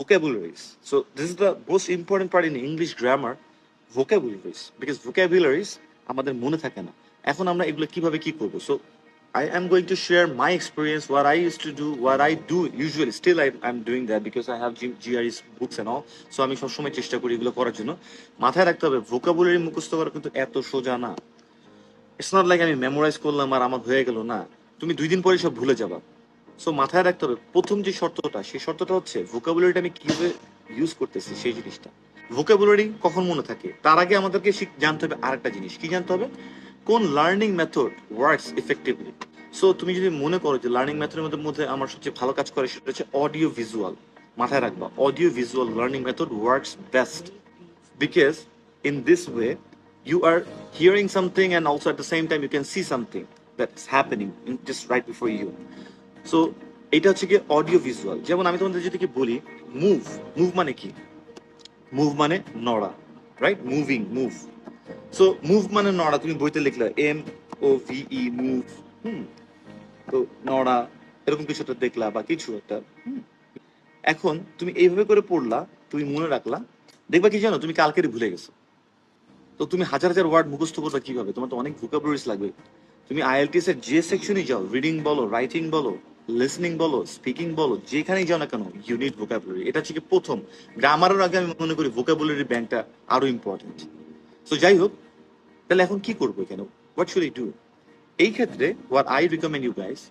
vocabularies. So this is the most important part in English grammar, vocabularies. Because vocabularies আমাদের মনে থাকে না। এখন আমরা এগুলো কিভাবে কি করব? So I am going to share my experience, what I used to do, what I do usually. Still, I'm doing that because I have GRE's books and all. So আমি সবসময় চেষ্টা করি এগুলো করার জন্য। মাথায় রাখতে হবে vocabulary মুখস্থ করা কিন্তু এত সোজা না। ইটস নট লাইক আমি মেমোরাইজ করলাম আর আমার হয়ে গেল না। তুমি 2 দিন পরে সব ভুলে যাবা। সো মাথায় রাখতে হবে প্রথম যে শর্তটা, সেই শর্তটা হচ্ছে ভোকাবুলারিটা আমি কিভাবে ইউজ করতেছি সেই জিনিসটা। ভোকাবুলারি কখন মনে থাকে তার আগে আমাদেরকে জানতে হবে আরেকটা জিনিস। কি জানতে হবে? কোন learning method works effectively. So তুমি যদি মনে করো যে লার্নিং মেথডের মধ্যে আমার সবচেয়ে ভালো কাজ করে সেটা হচ্ছে অডিও ভিজুয়াল, মাথায় রাখবা audio visual learning method works best, because in this way you are hearing something and also at the same time you can see something that's happening just right before you. So এটা হচ্ছে কি audio visual. যেমন আমি তোমাদের যদি কি বলি move, move মানে কি? মুভ মানে নড়া, right? Moving, move. So move মানে নড়া, তুমি বইতে লিখলে MOVE মুভ। তো নড়া এরকম কিছু একটা দেখলা বা কিছু একটা। এখন তুমি এইভাবে করে পড়লা, তুমি মনে রাখলা, দেখবা কি জানো তুমি কালকেরই ভুলে গেছো। তো তুমি হাজার হাজার ওয়ার্ড মুখস্থ করবে কিভাবে? তোমার তো অনেক ভোকাবুলারিজ লাগবে। তুমি IELTS এর যে সেকশনই যাও, রিডিং বলো, রাইটিং বলো, লিসনিং বলো, স্পিকিং বলো, যেখানেই যাও না কেন ইউ নিড ভোকাবুলারি। এটা হচ্ছে কি প্রথম। গ্রামারের আগে আমি মনে করি ভোকাবুলারি ব্যাংকটা আরো ইম্পর্টেন্ট। সো যাই হোক, তাহলে এখন কি করবো কেন? What should I do? এই ক্ষেত্রে what I recommend you guys,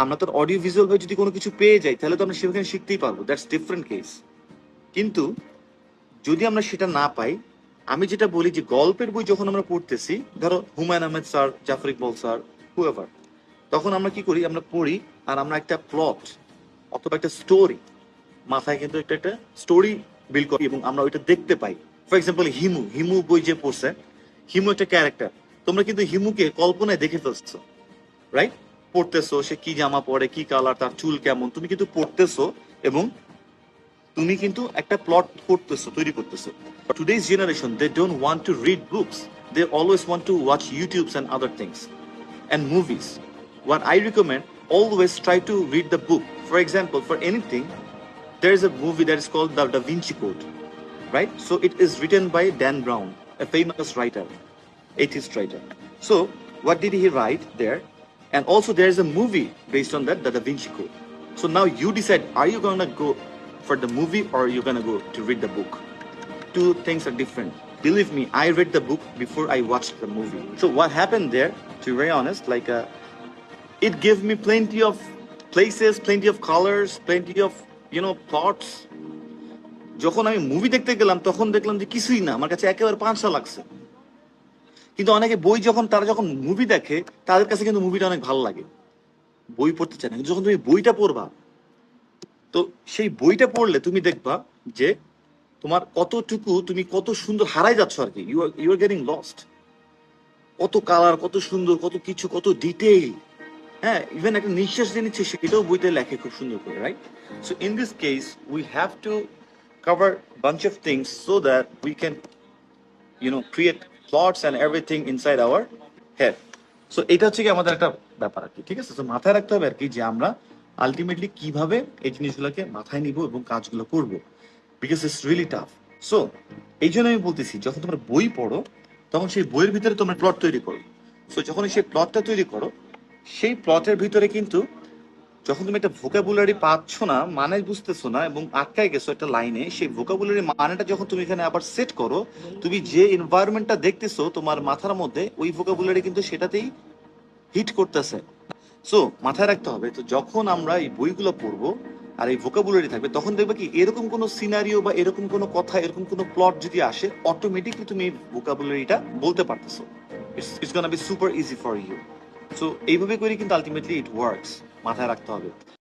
আমরা তো অডিও ভিজুয়াল ভাবে যদি কোনো কিছু পেয়ে যাই তাহলে তো আমরা সেখানে শিখতেই পারবো, দ্যাটস ডিফারেন্ট কেস। কিন্তু যদি আমরা সেটা না পাই, আমি যেটা বলি যে গল্পের বই যখন আমরা পড়তেছি, ধরো Humayun Ahmed sir, Zafar Iqbal sir, however, তখন আমরা কি করি? আমরা পড়ি আর আমরা একটা প্লট অথবা একটা স্টোরি মাথায় কিন্তু একটা একটা স্টোরি বিল্ড করি এবং আমরা ওইটা দেখতে পাই। ফর এক্সাম্পল হিমু, হিমু বই যে পড়ছে, হিমু একটা ক্যারেক্টার, তোমরা কিন্তু হিমুকে কল্পনায় দেখে ফেলছো, রাইট? পড়তেছো সে কি জামা পরে, কি কালার, তার চুল কেমন, তুমি কিন্তু পড়তেছো এবং তুমি কিন্তু একটা প্লট করতেছো, তৈরি করতেছো। Today's generation they don't want to read books, they always want to watch YouTubes and other things and movies. What I recommend, always try to read the book. For example, for anything, there is a movie that is called The Da Vinci Code, right? So it is written by Dan Brown, a famous writer, atheist writer. So what did he write there? And also there is a movie based on that, The Da Vinci Code. So now you decide, are you gonna go for the movie or are you gonna go to read the book? Two things are different. Believe me, I read the book before I watched the movie. So what happened there, to be very honest, like it gave me plenty of places, plenty of colors, plenty of plots. যখন আমি movie দেখতে গেলাম তখন দেখলাম যে কিছুই না, আমার কাছে একেবারে পাঁচশা লাগছে। কিন্তু অনেকে বই তারা যখন মুভি দেখে তাদের কাছে কিন্তু মুভিটা অনেক ভালো লাগে, বই পড়তে চায় না। কিন্তু যখন তুমি বইটা পড়বা, তো সেই বইটা পড়লে তুমি দেখবা যে তোমার কতটুকু তুমি কত সুন্দর হারাই যাচ্ছ আর কি, ইউ আর গেটিং লস্ট। কত কালার, কত সুন্দর, কত কিছু, কত ডিটেইল। হ্যাঁ, ইভেন একটা নিঃশ্বাস যে নিচ্ছে সেটাও বইতে লেখে খুব সুন্দর করে, right? So in this case we have to cover bunch of things so that we can create plots and everything inside our head. So এটা হচ্ছে কি আমাদের একটা ব্যাপার আর কি, ঠিক আছে? তো মাথায় রাখতে হবে আর কি যে আমরা আলটিমেটলি কিভাবে এই জিনিসগুলোকে মাথায় নিব এবং কাজগুলো করব, because it's really tough. So এই জন্য আমি বলতেছি, যখন তোমরা বই পড়ো তখন সেই বইয়ের ভিতরে তোমরা প্লট তৈরি করো। সো যখন সেই প্লটটা তৈরি করো, সেই প্লটের ভিতরে কিন্তু যখন তুমি একটা ভোকাবুলারি পাচ্ছ না, মানে বুঝতেছো না এবং আটকায় গেছো একটা লাইনে, সেই ভোকাবুলারি মানেটা যখন তুমি এখানে আবার সেট করো, তুমি যে এনভায়রনমেন্টটা দেখতেছো তোমার মাথার মধ্যে, ওই ভোকাবুলারি কিন্তু সেটাতেই হিট করতেছে। সো মাথায় রাখতে হবে, তো যখন আমরা এই বইগুলো পড়বো আর এই ভোকাবুলারি থাকবে, তখন দেখবে কি এরকম কোনো সিনারিও বা এরকম কোনো কথা, এরকম কোনো প্লট যদি আসে, অটোমেটিকলি তুমি এই ভোকাবুলারিটা বলতে পারতেছো। It's gonna be super easy for you. So এইভাবে করে কিন্তু আলটিমেটলি ইট ওয়ার্কস, মাথায় রাখতে হবে।